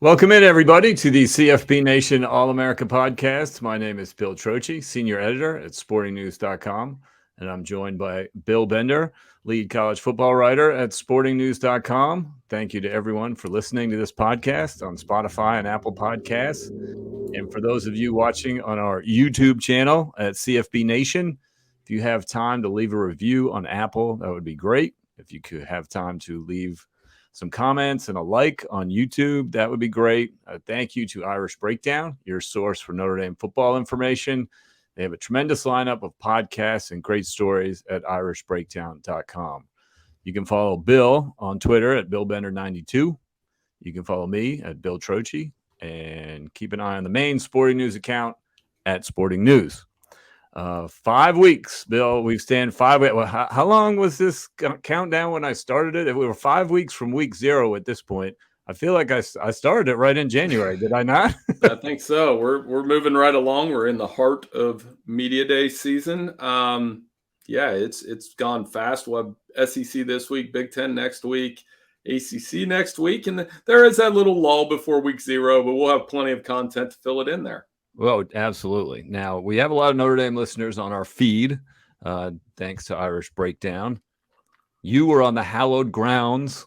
Welcome in, everybody, to the CFB Nation All-America podcast. My name is Bill Trocchi, senior editor at sportingnews.com, and I'm joined by Bill Bender, lead college football writer at sportingnews.com. Thank you to everyone for listening to this podcast on Spotify and Apple Podcasts. And for those of you watching on our YouTube channel at CFB Nation, if you have time to leave a review on Apple, that would be great. If you could have time to leave some comments and a like on YouTube, that would be great. Thank you to Irish Breakdown, your source for Notre Dame football information. They have a tremendous lineup of podcasts and great stories at irishbreakdown.com. You can follow Bill on Twitter at BillBender92. You can follow me at Bill Trocchi, and keep an eye on the main Sporting News account at Sporting News. 5 weeks, Bill. We've stayed 5 weeks. Well, how long was this countdown when I started it? If we were 5 weeks from week 0 at this point, I feel like I started it right in January. Did I not? I think so. We're moving right along. We're in the heart of media day season. It's gone fast. We'll have SEC this week, Big Ten next week, ACC next week, and there is that little lull before week 0, but we'll have plenty of content to fill it in there. Well, absolutely. Now, we have a lot of Notre Dame listeners on our feed, thanks to Irish Breakdown. You were on the hallowed grounds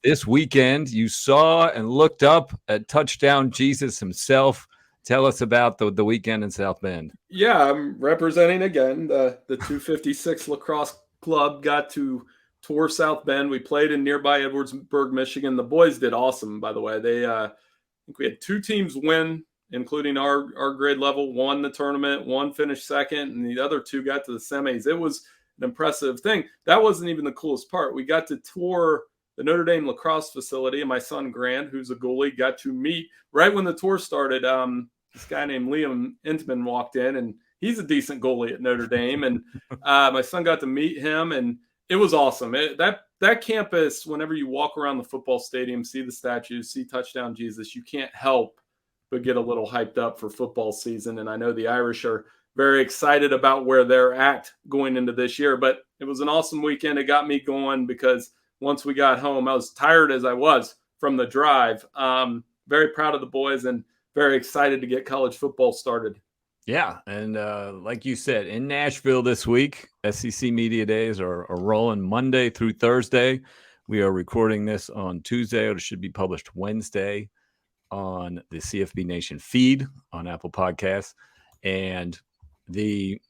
this weekend. You saw and looked up at Touchdown Jesus himself. Tell us about the weekend in South Bend. Yeah, I'm representing again. The 256 Lacrosse Club got to tour South Bend. We played in nearby Edwardsburg, Michigan. The boys did awesome, by the way. I think we had 2 teams win, including our grade level. One the tournament, one finished second, and the other 2 got to the semis. It was an impressive thing. That wasn't even the coolest part. We got to tour the Notre Dame lacrosse facility, and my son Grant, who's a goalie, got to meet right when the tour started. This guy named Liam Intman walked in, and he's a decent goalie at Notre Dame, and my son got to meet him, and it was awesome. That campus, whenever you walk around the football stadium, see the statues, see Touchdown Jesus, you can't help but get a little hyped up for football season. And I know the Irish are very excited about where they're at going into this year. But it was an awesome weekend. It got me going because once we got home, I was tired as I was from the drive. Very proud of the boys and very excited to get college football started. Yeah, and like you said, in Nashville this week, SEC Media Days are rolling Monday through Thursday. We are recording this on Tuesday. It should be published Wednesday on the CFB Nation feed on Apple Podcasts. And the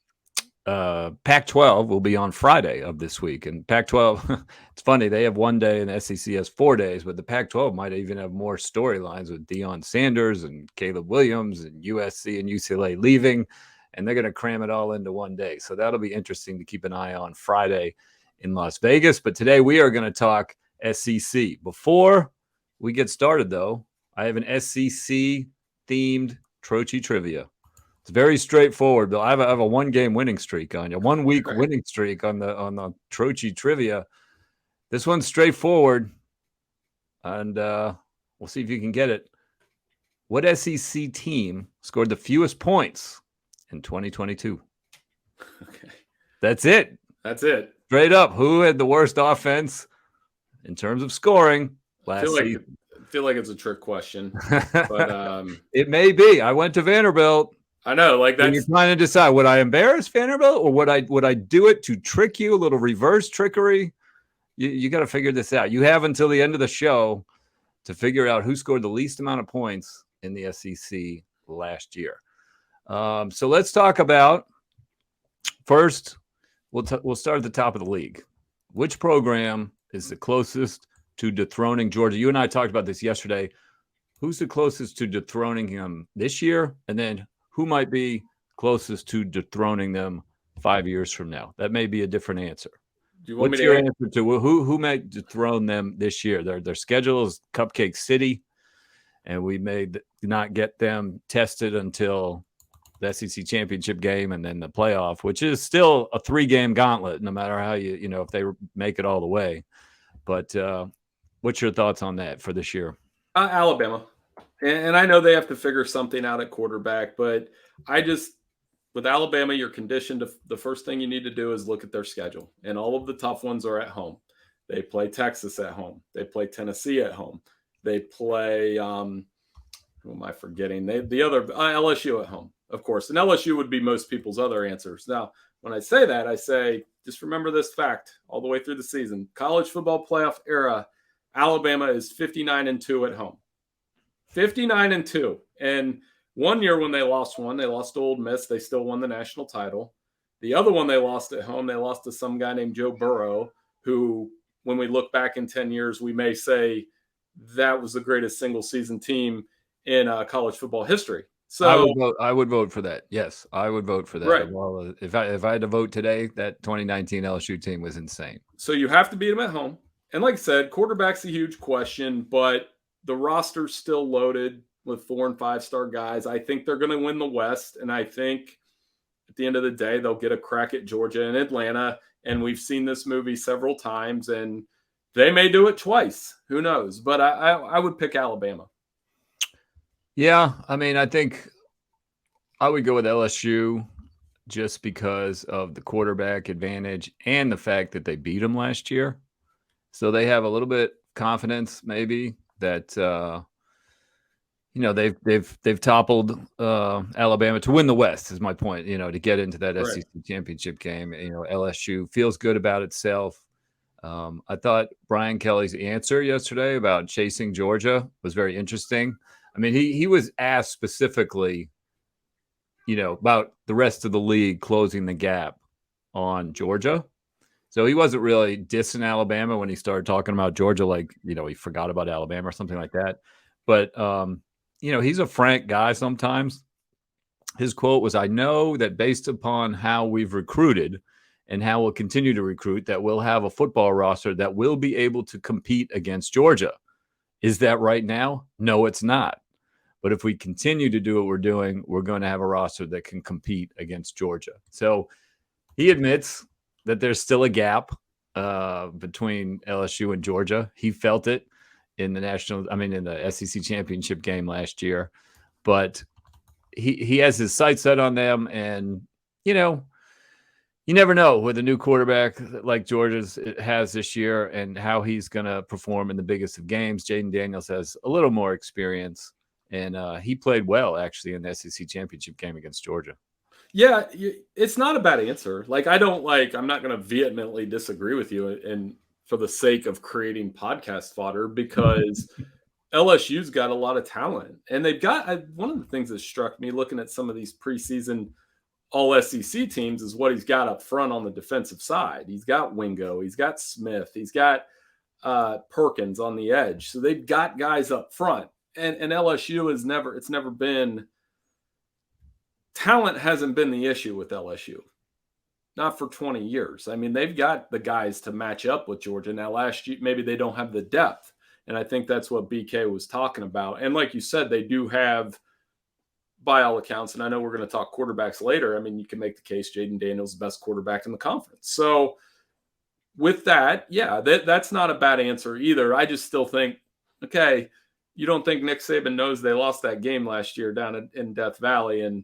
Pac-12 will be on Friday of this week. And Pac-12, it's funny, they have 1 day and the SEC has 4 days, but the Pac-12 might even have more storylines with Deion Sanders and Caleb Williams and USC and UCLA leaving, and they're going to cram it all into 1 day. So that'll be interesting to keep an eye on Friday in Las Vegas. But today we are going to talk SEC. Before we get started, though, I have an SEC-themed Trocchi trivia. It's very straightforward, Bill. I have a 1-game winning streak on you, 1 week winning streak on the Trocchi trivia. This one's straightforward, and we'll see if you can get it. What SEC team scored the fewest points in 2022? Okay, that's it. Straight up, who had the worst offense in terms of scoring last season? I feel like it's a trick question, but it may be. I went to Vanderbilt. I know, like that. You're trying to decide, would I embarrass Vanderbilt or would I do it to trick you? A little reverse trickery. You got to figure this out. You have until the end of the show to figure out who scored the least amount of points in the SEC last year. So let's talk about first. We'll start at the top of the league. Which program is the closest to dethroning Georgia? You and I talked about this yesterday. Who's the closest to dethroning him this year? And then who might be closest to dethroning them 5 years from now? That may be a different answer. What's your answer to who may dethrone them this year? Their schedule is Cupcake City, and we may not get them tested until the SEC championship game and then the playoff, which is still a 3-game gauntlet, no matter how if they make it all the way. But what's your thoughts on that for this year? Alabama. And I know they have to figure something out at quarterback, but with Alabama, you're conditioned to the first thing you need to do is look at their schedule. And all of the tough ones are at home. They play Texas at home. They play Tennessee at home. They play, who am I forgetting? The other LSU at home, of course. And LSU would be most people's other answers. Now, when I say that, I say, just remember this fact all the way through the season. College football playoff era, Alabama is 59-2 at home. 59-2. And one year when they lost one, they lost to Ole Miss. They still won the national title. The other one they lost at home, they lost to some guy named Joe Burrow, who, when we look back in 10 years, we may say that was the greatest single season team in college football history. So I would vote for that. Yes, I would vote for that. Right. Well, if I had to vote today, that 2019 LSU team was insane. So you have to beat them at home. And like I said, quarterback's a huge question, but the roster's still loaded with 4- and 5-star guys. I think they're going to win the West, and I think at the end of the day, they'll get a crack at Georgia and Atlanta. And we've seen this movie several times, and they may do it twice. Who knows? But I would pick Alabama. Yeah, I mean, I think I would go with LSU just because of the quarterback advantage and the fact that they beat them last year. So they have a little bit confidence maybe that they've toppled Alabama to win the West is my point, to get into that Right. SEC championship game. LSU feels good about itself. I thought Brian Kelly's answer yesterday about chasing Georgia was very interesting. I mean, he was asked specifically, about the rest of the league closing the gap on Georgia. So he wasn't really dissing Alabama when he started talking about Georgia, like, he forgot about Alabama or something like that. But, he's a frank guy sometimes. His quote was, "I know that based upon how we've recruited and how we'll continue to recruit, that we'll have a football roster that will be able to compete against Georgia. Is that right now? No, it's not. But if we continue to do what we're doing, we're going to have a roster that can compete against Georgia." So he admits that there's still a gap between LSU and Georgia. He felt it in the SEC championship game last year, but he has his sights set on them. And, you never know with a new quarterback like Georgia's has this year and how he's going to perform in the biggest of games. Jaden Daniels has a little more experience, and he played well, actually, in the SEC championship game against Georgia. Yeah, it's not a bad answer. I'm not going to vehemently disagree with you and for the sake of creating podcast fodder, because LSU's got a lot of talent. And they've got one of the things that struck me looking at some of these preseason all SEC teams is what he's got up front on the defensive side. He's got Wingo, he's got Smith, he's got Perkins on the edge. So they've got guys up front. And LSU it's never been, talent hasn't been the issue with LSU. Not for 20 years. I mean, they've got the guys to match up with Georgia. Now, last year, maybe they don't have the depth. And I think that's what BK was talking about. And like you said, they do have, by all accounts, and I know we're going to talk quarterbacks later. I mean, you can make the case Jaden Daniels is the best quarterback in the conference. So with that, yeah, that's not a bad answer either. I just still think, okay, you don't think Nick Saban knows they lost that game last year down in Death Valley. And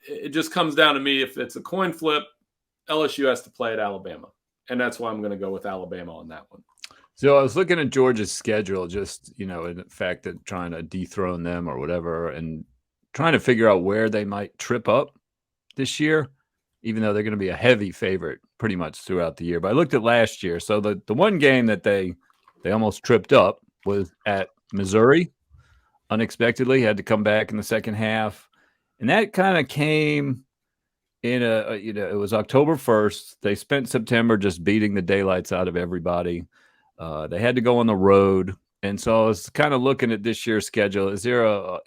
it just comes down to me, if it's a coin flip, LSU has to play at Alabama. And that's why I'm going to go with Alabama on that one. So I was looking at Georgia's schedule, just, in the fact that trying to dethrone them or whatever, and trying to figure out where they might trip up this year, even though they're going to be a heavy favorite pretty much throughout the year. But I looked at last year. So the one game that they almost tripped up was at Missouri. Unexpectedly, had to come back in the second half. And that kind of came in it was October 1st. They spent September just beating the daylights out of everybody. They had to go on the road. And so I was kind of looking at this year's schedule. Is there a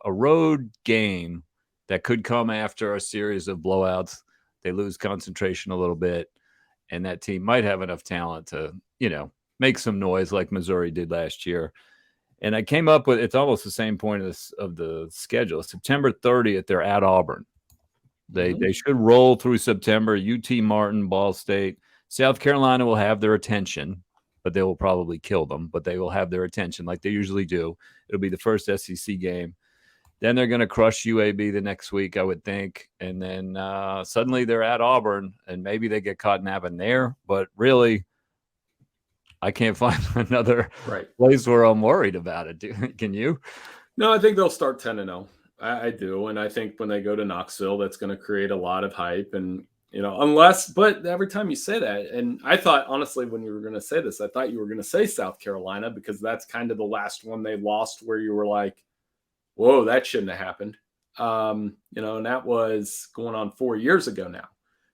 road game that could come after a series of blowouts? They lose concentration a little bit, and that team might have enough talent to, make some noise like Missouri did last year. And I came up with, it's almost the same point of the schedule. September 30th, they're at Auburn. They should roll through September. UT Martin, Ball State, South Carolina will have their attention, but they will probably kill them. But they will have their attention like they usually do. It'll be the first SEC game. Then they're going to crush UAB the next week, I would think. And then suddenly they're at Auburn, and maybe they get caught napping there. But really, I can't find another Right. place where I'm worried about it. Can you? No, I think they'll start 10-0. I do. And I think when they go to Knoxville, that's going to create a lot of hype. And, but every time you say that, and I thought, honestly, when you were going to say this, I thought you were going to say South Carolina because that's kind of the last one they lost where you were like, whoa, that shouldn't have happened. And that was going on 4 years ago now.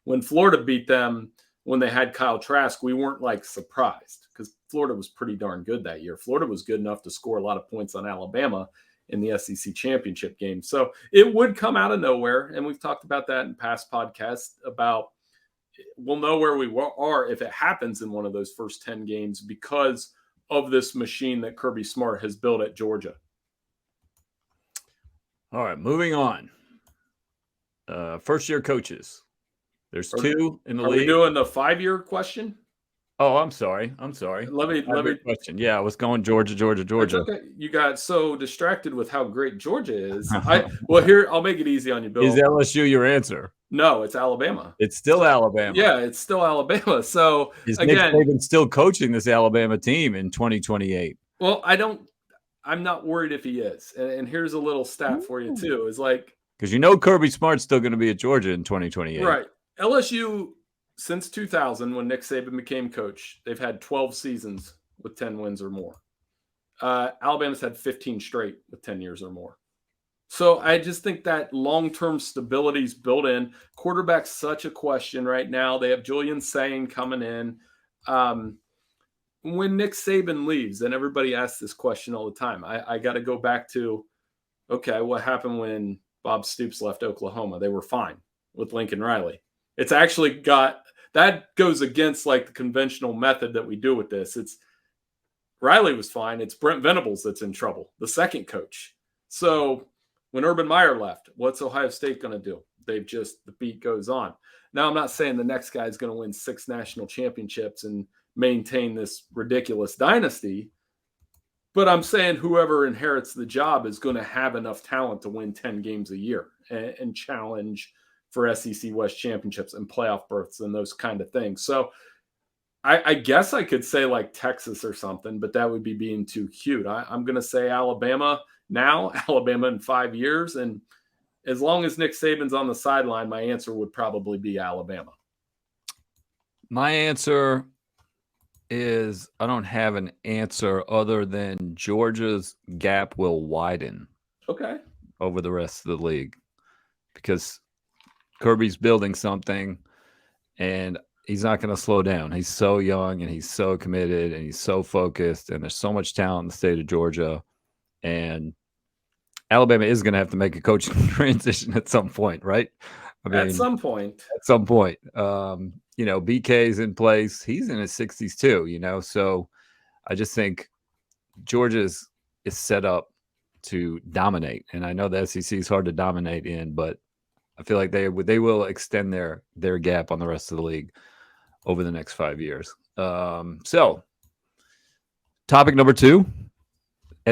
When Florida beat them, when they had Kyle Trask, we weren't like surprised because Florida was pretty darn good that year. Florida was good enough to score a lot of points on Alabama in the SEC championship game. So it would come out of nowhere. And we've talked about that in past podcasts about we'll know where we are if it happens in one of those first 10 games because of this machine that Kirby Smart has built at Georgia. All right, moving on. First-year coaches. There's two in the league. Are we doing the 5-year question? Oh, I'm sorry. Let me question. Yeah, I was going Georgia. It's okay. You got so distracted with how great Georgia is. Here I'll make it easy on you, Bill. Is LSU your answer? No, it's Alabama. It's still Alabama. Yeah, it's still Alabama. So is Nick Saban still coaching this Alabama team in 2028? Well, I'm not worried if he is. And here's a little stat for you too. Is like because Kirby Smart's still going to be at Georgia in 2028. Right. LSU since 2000, when Nick Saban became coach, they've had 12 seasons with 10 wins or more. Alabama's had 15 straight with 10 years or more. So I just think that long-term stability is built in. Quarterback's such a question right now. They have Julian Sain coming in. When Nick Saban leaves, and everybody asks this question all the time, I got to go back to, okay, what happened when Bob Stoops left Oklahoma? They were fine with Lincoln Riley. It's actually that goes against like the conventional method that we do with this. It's Riley was fine. It's Brent Venables that's in trouble, the second coach. So when Urban Meyer left, what's Ohio State going to do? The beat goes on. Now, I'm not saying the next guy is going to win 6 national championships and maintain this ridiculous dynasty, but I'm saying whoever inherits the job is going to have enough talent to win 10 games a year and challenge for SEC West championships and playoff berths and those kind of things. So I guess I could say like Texas or something, but that would be being too cute. I'm going to say Alabama now, Alabama in 5 years. And as long as Nick Saban's on the sideline, my answer would probably be Alabama. My answer is I don't have an answer other than Georgia's gap will widen. Okay. Over the rest of the league because Kirby's building something and he's not going to slow down. He's so young and he's so committed and he's so focused and there's so much talent in the state of Georgia and Alabama is going to have to make a coaching transition at some point, right? At some point. BK's in place. He's in his 60s too, so I just think Georgia is set up to dominate. And I know the SEC is hard to dominate in, but I feel like they will extend their gap on the rest of the league over the next 5 years. So topic number 2,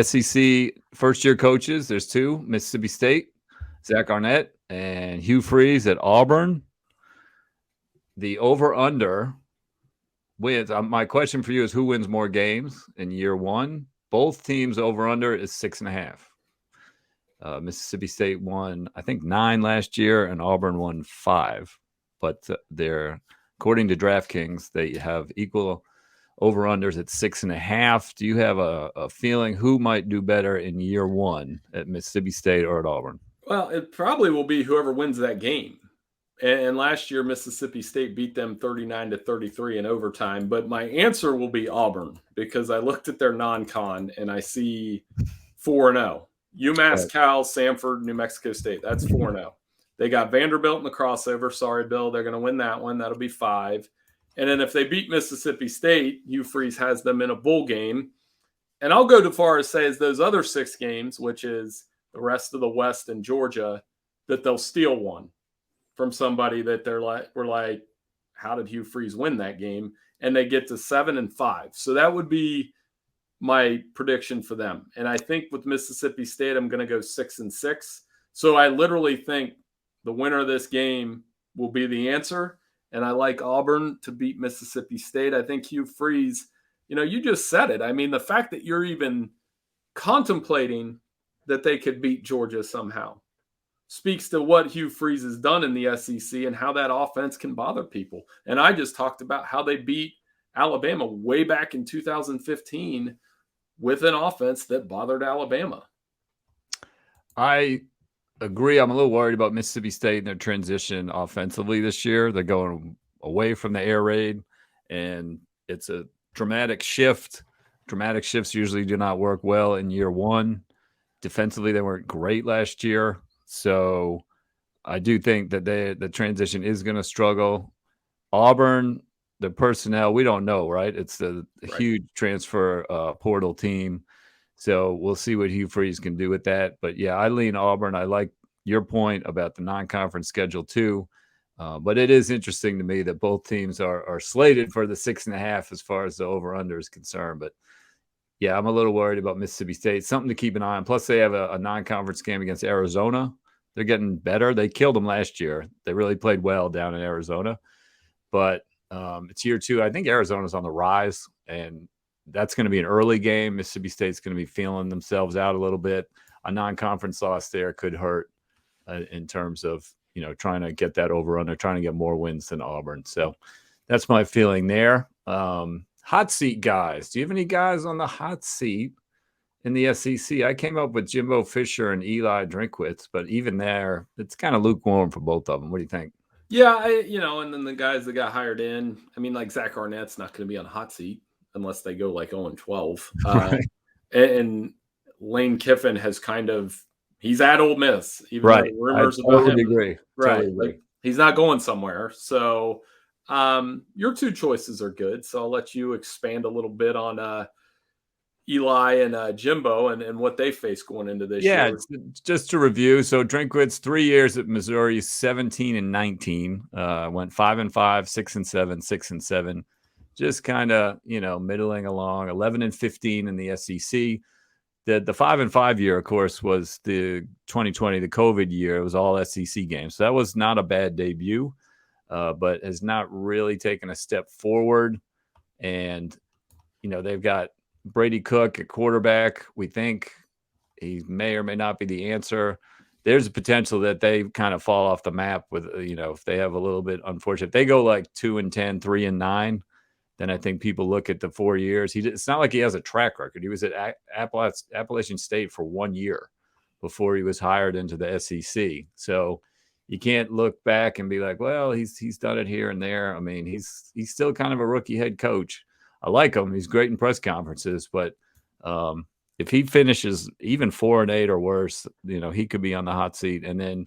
SEC first-year coaches. There's 2, Mississippi State, Zach Arnett, and Hugh Freeze at Auburn. The over-under wins. My question for you is who wins more games in year 1? Both teams over-under is 6.5. Mississippi State won, I think, 9 last year, and Auburn won 5. But they're, according to DraftKings, they have equal over-unders at 6.5. Do you have a feeling who might do better in year 1 at Mississippi State or at Auburn? Well, it probably will be whoever wins that game. And last year, Mississippi State beat them 39-33 in overtime. But my answer will be Auburn because I looked at their non-con and I see 4-0. UMass, Cal, Samford, New Mexico State. That's 4-0. They got Vanderbilt in the crossover. Sorry, Bill. They're going to win that one. That'll be 5. And then if they beat Mississippi State, Hugh Freeze has them in a bowl game. And I'll go too far as say as those other 6 games, which is the rest of the West and Georgia, that they'll steal one from somebody that we're like, how did Hugh Freeze win that game? And they get to 7-5. So that would be my prediction for them. And I think with Mississippi State, I'm going to go 6-6. So I literally think the winner of this game will be the answer. And I like Auburn to beat Mississippi State. I think Hugh Freeze You just said it. I mean, the fact that you're even contemplating that they could beat Georgia somehow speaks to what Hugh Freeze has done in the SEC and how that offense can bother people. And I just talked about how they beat Alabama way back in 2015 with an offense that bothered Alabama. I agree. I'm a little worried about Mississippi State and their transition offensively this year. They're going away from the air raid, and it's a dramatic shift. Dramatic shifts usually do not work well in year one. Defensively, they weren't great last year. So I do think that the transition is going to struggle. Auburn, the personnel, we don't know, right? It's the huge transfer portal team. So we'll see what Hugh Freeze can do with that. But yeah, I lean Auburn. I like your point about the non-conference schedule too. But it is interesting to me that both teams are slated for the 6.5 as far as the over-under is concerned. But yeah, I'm a little worried about Mississippi State. Something to keep an eye on. Plus, they have a non-conference game against Arizona. They're getting better. They killed them last year. They really played well down in Arizona. But it's year two. I think Arizona's on the rise, and that's going to be an early game. Mississippi State's going to be feeling themselves out a little bit. A non-conference loss there could hurt in terms of, trying to get that over-under, trying to get more wins than Auburn. So that's my feeling there. Hot seat guys. Do you have any guys on the hot seat in the SEC? I came up with Jimbo Fisher and Eli Drinkwitz, but even there, it's kind of lukewarm for both of them. What do you think? Yeah, and then the guys that got hired in, I mean, like Zach Arnett's not going to be on the hot seat unless they go like 0-12. Right. And Lane Kiffin has he's at Ole Miss, even right. though the rumors I about him. agree. Right. Totally agree. Like, he's not going somewhere. So your two choices are good. So I'll let you expand a little bit on Eli and Jimbo and what they face going into this year. Yeah, just to review. So Drinkwitz, 3 years at Missouri, 17 and 19, went 5-5, 6-7, 6-7, just kind of, middling along, 11 and 15 in the SEC. The 5-5 year, of course, was the 2020, the COVID year. It was all SEC games. So that was not a bad debut, but has not really taken a step forward. And, they've got Brady Cook at quarterback. We think he may or may not be the answer. There's a potential that they kind of fall off the map with, if they have a little bit unfortunate. If they go like 2-10, 3-9, then I think people look at the 4 years. It's not like he has a track record. He was at Appalachian State for 1 year before he was hired into the SEC. So you can't look back and be like, well, he's done it here and there. I mean, he's still kind of a rookie head coach. I like him. He's great in press conferences, but if he finishes even 4-8 or worse, he could be on the hot seat. And then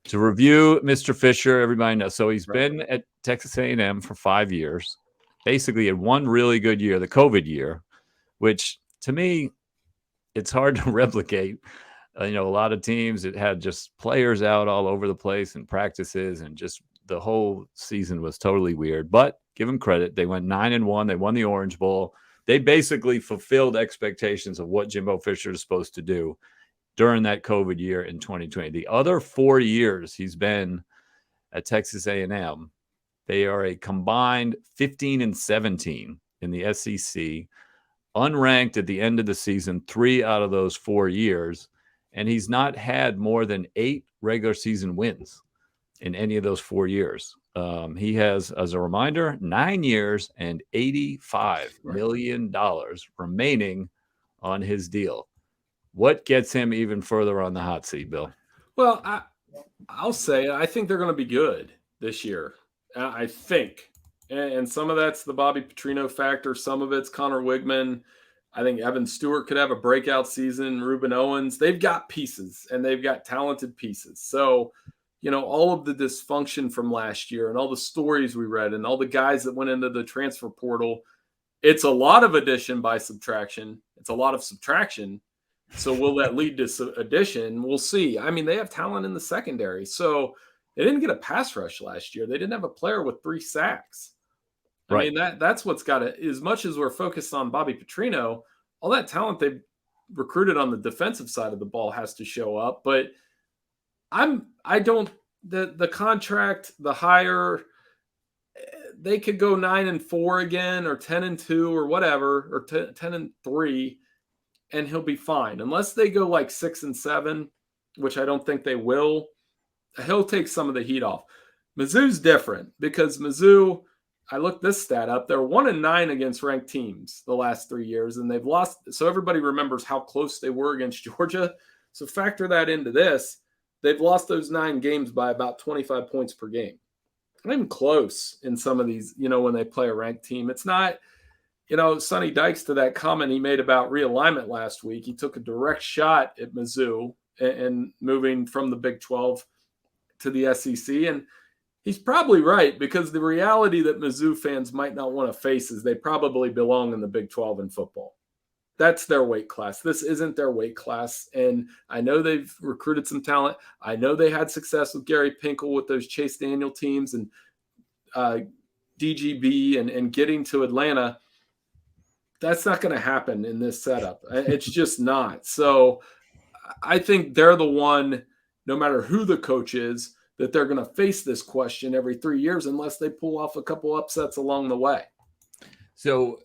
to review Mr. Fisher, everybody knows. So he's been at Texas A&M for 5 years. Basically had one really good year, the COVID year, which to me, it's hard to replicate. A lot of teams, it had just players out all over the place and practices, and just the whole season was totally weird. But give them credit. They went 9-1. They won the Orange Bowl. They basically fulfilled expectations of what Jimbo Fisher is supposed to do during that COVID year in 2020. The other 4 years he's been at Texas A&M, they are a combined 15 and 17 in the SEC, unranked at the end of the season 3 out of those 4 years. And he's not had more than 8 regular season wins in any of those 4 years. He has, as a reminder, 9 years and $85 million remaining on his deal. What gets him even further on the hot seat, Bill? Well, I'll say I think they're going to be good this year. I think. And some of that's the Bobby Petrino factor. Some of it's Connor Wigman. I think Evan Stewart could have a breakout season. Reuben Owens. They've got pieces, and they've got talented pieces. So, all of the dysfunction from last year and all the stories we read and all the guys that went into the transfer portal, it's a lot of addition by subtraction. It's a lot of subtraction. So will that lead to addition? We'll see. I mean, they have talent in the secondary. So they didn't get a pass rush last year. They didn't have a player with 3 sacks. I mean, that's what's got it. As much as we're focused on Bobby Petrino, all that talent they've recruited on the defensive side of the ball has to show up. But the contract, the hire, they could go 9-4 again, or 10-2, or whatever, or 10-3, and he'll be fine. Unless they go like 6-7, which I don't think they will, he'll take some of the heat off. Mizzou's different because Mizzou, I looked this stat up, they're 1-9 against ranked teams the last 3 years, and they've lost. So everybody remembers how close they were against Georgia. So factor that into this. They've lost those 9 games by about 25 points per game. Not even close in some of these, when they play a ranked team. It's not, Sonny Dykes, to that comment he made about realignment last week, he took a direct shot at Mizzou and moving from the Big 12 to the SEC. And he's probably right, because the reality that Mizzou fans might not want to face is they probably belong in the Big 12 in football. That's their weight class. This isn't their weight class. And I know they've recruited some talent. I know they had success with Gary Pinkel with those Chase Daniel teams and DGB and getting to Atlanta. That's not going to happen in this setup. It's just not. So I think they're the one, no matter who the coach is, that they're going to face this question every 3 years unless they pull off a couple upsets along the way. So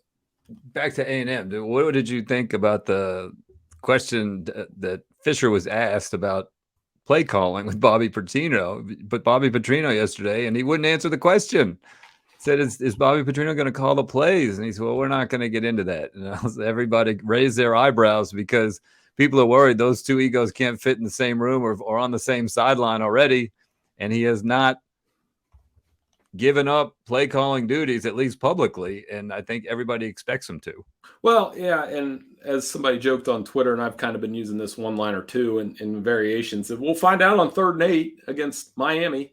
back to A&M, what did you think about the question that Fisher was asked about play calling with Bobby Petrino yesterday, and he wouldn't answer the question. Said, is Bobby Petrino going to call the plays? And he said, well, we're not going to get into that. And everybody raised their eyebrows because people are worried those two egos can't fit in the same room or on the same sideline already. And he has not given up play calling duties, at least publicly. And I think everybody expects him to. Well, yeah. And as somebody joked on Twitter, and I've kind of been using this one line or two in variations, that we'll find out on 3rd and 8 against Miami.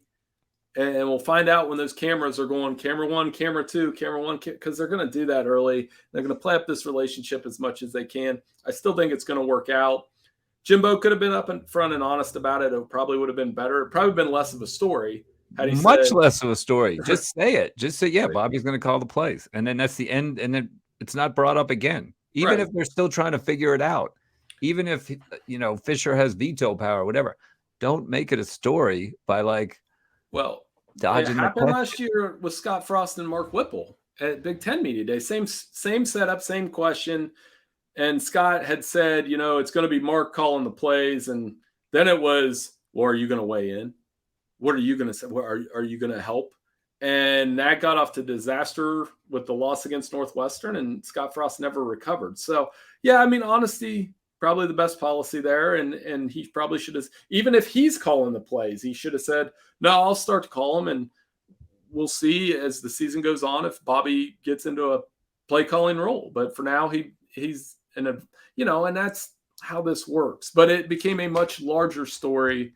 And we'll find out when those cameras are going camera 1, camera 2, camera 1, because they're going to do that early. They're going to play up this relationship as much as they can. I still think it's going to work out. Jimbo could have been up in front and honest about it. It probably would have been better. It probably been less of a story. Much less of a story. Just say it. Just say, yeah, Bobby's going to call the plays. And then that's the end. And then it's not brought up again. Even if they're still trying to figure it out. Even if, Fisher has veto power or whatever. Don't make it a story by dodging. It happened last year with Scott Frost and Mark Whipple at Big Ten Media Day. Same setup, same question. And Scott had said, it's going to be Mark calling the plays. And then it was, well, are you going to weigh in? What are you going to say? Are you going to help? And that got off to disaster with the loss against Northwestern, and Scott Frost never recovered. So, yeah, honesty, probably the best policy there. And he probably should have, even if he's calling the plays, he should have said, no, I'll start to call him, and we'll see as the season goes on if Bobby gets into a play calling role. But for now, he's in a, and that's how this works. But it became a much larger story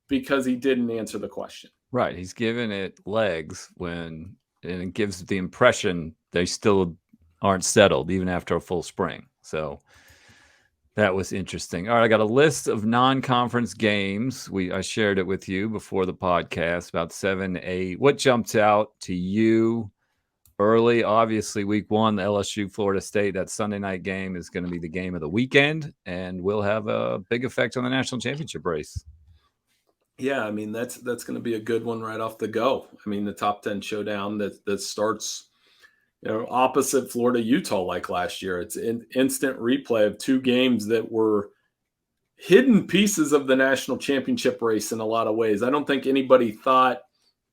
because he didn't answer the question. Right. He's given it legs and it gives the impression they still aren't settled even after a full spring. So that was interesting. All right, I got a list of non-conference games. I shared it with you before the podcast, about 7, 8. What jumps out to you early? Obviously, week 1, the LSU Florida State, that Sunday night game is going to be the game of the weekend and will have a big effect on the national championship race. Yeah, that's going to be a good one right off the go. The top 10 showdown that starts opposite Florida, Utah, like last year. It's an instant replay of 2 games that were hidden pieces of the national championship race in a lot of ways. I don't think anybody thought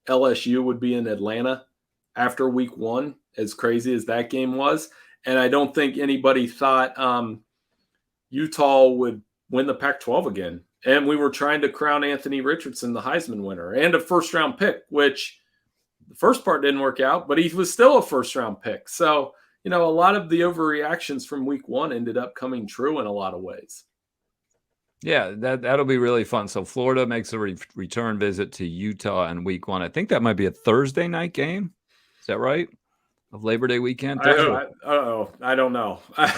LSU would be in Atlanta after week 1, as crazy as that game was. And I don't think anybody thought Utah would win the Pac-12 again. And we were trying to crown Anthony Richardson the Heisman winner and a first-round pick, which the first part didn't work out, but he was still a first-round pick. So, a lot of the overreactions from week 1 ended up coming true in a lot of ways. Yeah, that'll be really fun. So Florida makes a return visit to Utah in week 1. I think that might be a Thursday night game. Is that right? Of Labor Day weekend? I don't know. I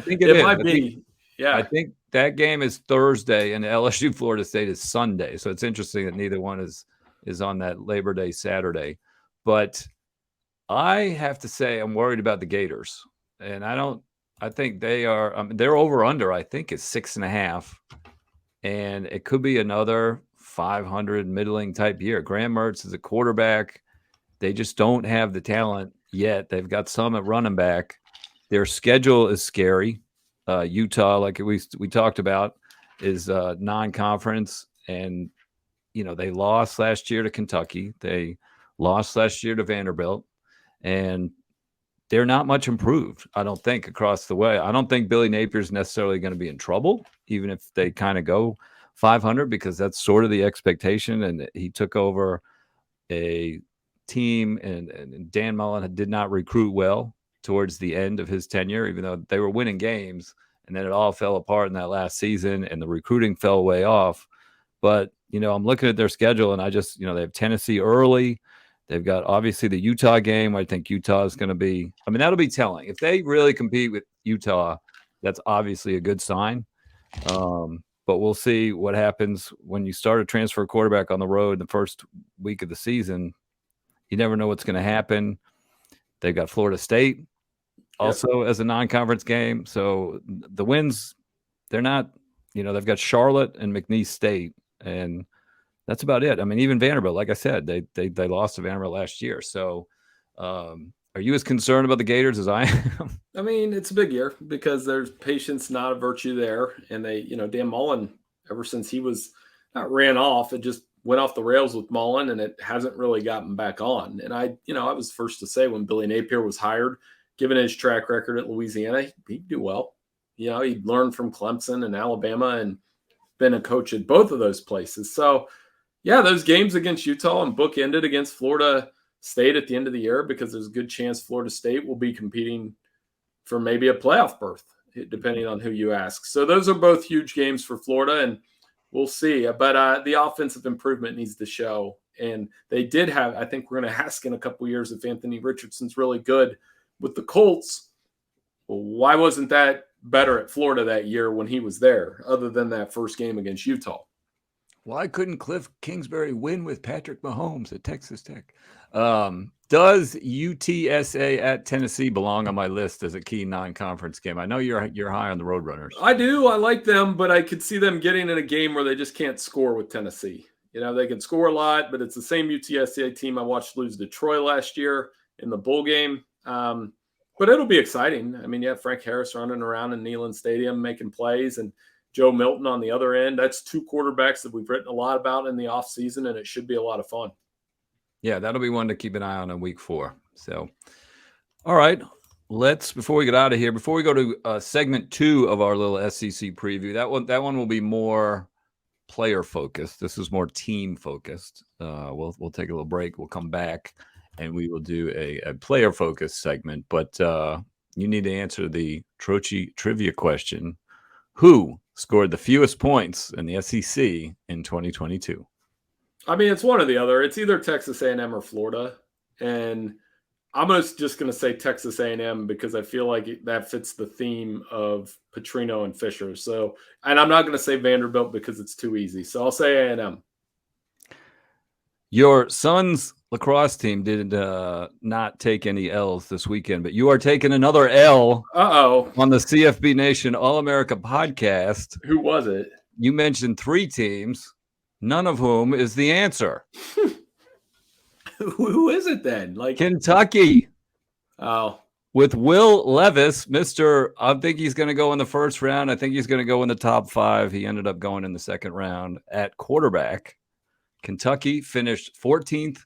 think it might be. Yeah. I think that game is Thursday and LSU Florida State is Sunday. So it's interesting that neither one is on that Labor Day Saturday. But I have to say I'm worried about the Gators. And I think they are they're over under, I think is 6.5. And it could be another 500 middling type year. Graham Mertz is a quarterback. They just don't have the talent yet. They've got some at running back. Their schedule is scary. Utah, like we talked about, is non-conference, and they lost last year to Kentucky. They lost last year to Vanderbilt, and they're not much improved, I don't think, across the way. I don't think Billy Napier's necessarily going to be in trouble, even if they kind of go 500, because that's sort of the expectation. And he took over a team, and Dan Mullen did not recruit well towards the end of his tenure, even though they were winning games. And then it all fell apart in that last season, and the recruiting fell way off. But, I'm looking at their schedule, and I just, they have Tennessee early. They've got, obviously, the Utah game. I think Utah is going to be – that'll be telling. If they really compete with Utah, that's obviously a good sign. But we'll see what happens when you start a transfer quarterback on the road the first week of the season. You never know what's going to happen. They've got Florida State also as a non-conference game. So the wins, they're not – they've got Charlotte and McNeese State, and that's about it. Even Vanderbilt, like I said, they lost to Vanderbilt last year. So are you as concerned about the Gators as I am? It's a big year because there's patience, not a virtue there. And they, Dan Mullen, ever since he was not ran off, it just went off the rails with Mullen, and it hasn't really gotten back on. And I was first to say when Billy Napier was hired, given his track record at Louisiana, he'd do well. He'd learned from Clemson and Alabama and been a coach at both of those places. So, yeah, those games against Utah and bookended against Florida State at the end of the year, because there's a good chance Florida State will be competing for maybe a playoff berth, depending on who you ask. So those are both huge games for Florida, and we'll see. But the offensive improvement needs to show. And they did have – I think we're going to ask in a couple of years if Anthony Richardson's really good with the Colts. Well, why wasn't that better at Florida that year when he was there, other than that first game against Utah? Why couldn't Cliff Kingsbury win with Patrick Mahomes at Texas Tech? Does UTSA at Tennessee belong on my list as a key non-conference game? I know you're high on the Roadrunners. I do. I like them, but I could see them getting in a game where they just can't score with Tennessee. They can score a lot, but it's the same UTSA team I watched lose to Troy last year in the bowl game. But it'll be exciting. You have Frank Harris running around in Neyland Stadium making plays, and Joe Milton on the other end. That's two quarterbacks that we've written a lot about in the offseason, and it should be a lot of fun. Yeah, that'll be one to keep an eye on in week 4. So, all right, before we get out of here, before we go to segment 2 of our little SEC preview, that one will be more player focused. This is more team focused. We'll take a little break. We'll come back, and we will do a player focused segment. But you need to answer the Troche trivia question. Who scored the fewest points in the SEC in 2022? It's one or the other. It's either Texas A&M or Florida. And I'm just going to say Texas A&M because I feel like that fits the theme of Petrino and Fisher. So, and I'm not going to say Vanderbilt because it's too easy. So I'll say A&M. Your son's lacrosse team did not take any L's this weekend, but you are taking another L on the CFB Nation All-America podcast. Who was it? You mentioned 3 teams, none of whom is the answer. Who is it then? Kentucky. Oh. With Will Levis, I think he's going to go in the first round. I think he's going to go in the top 5. He ended up going in the second round at quarterback. Kentucky finished 14th.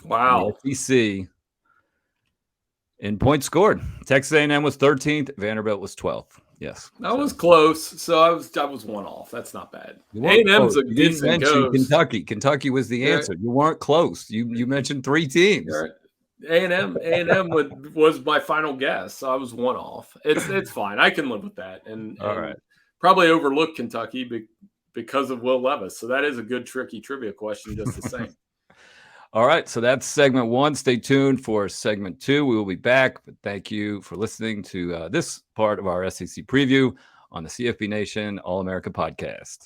Wow. In the SEC in points scored. Texas A&M was 13th. Vanderbilt was 12th. Yes, that was close. So I was one off. That's not bad. A&M's a decent coach. Kentucky. Kentucky was the answer. You weren't close. You mentioned 3 teams. Right. A&M was my final guess. So I was one off. It's fine. I can live with that. And right. Probably overlooked Kentucky because of Will Levis. So that is a good tricky trivia question just the same. All right, so that's segment 1. Stay tuned for segment 2. We will be back, but thank you for listening to this part of our SEC preview on the CFB Nation All-America podcast.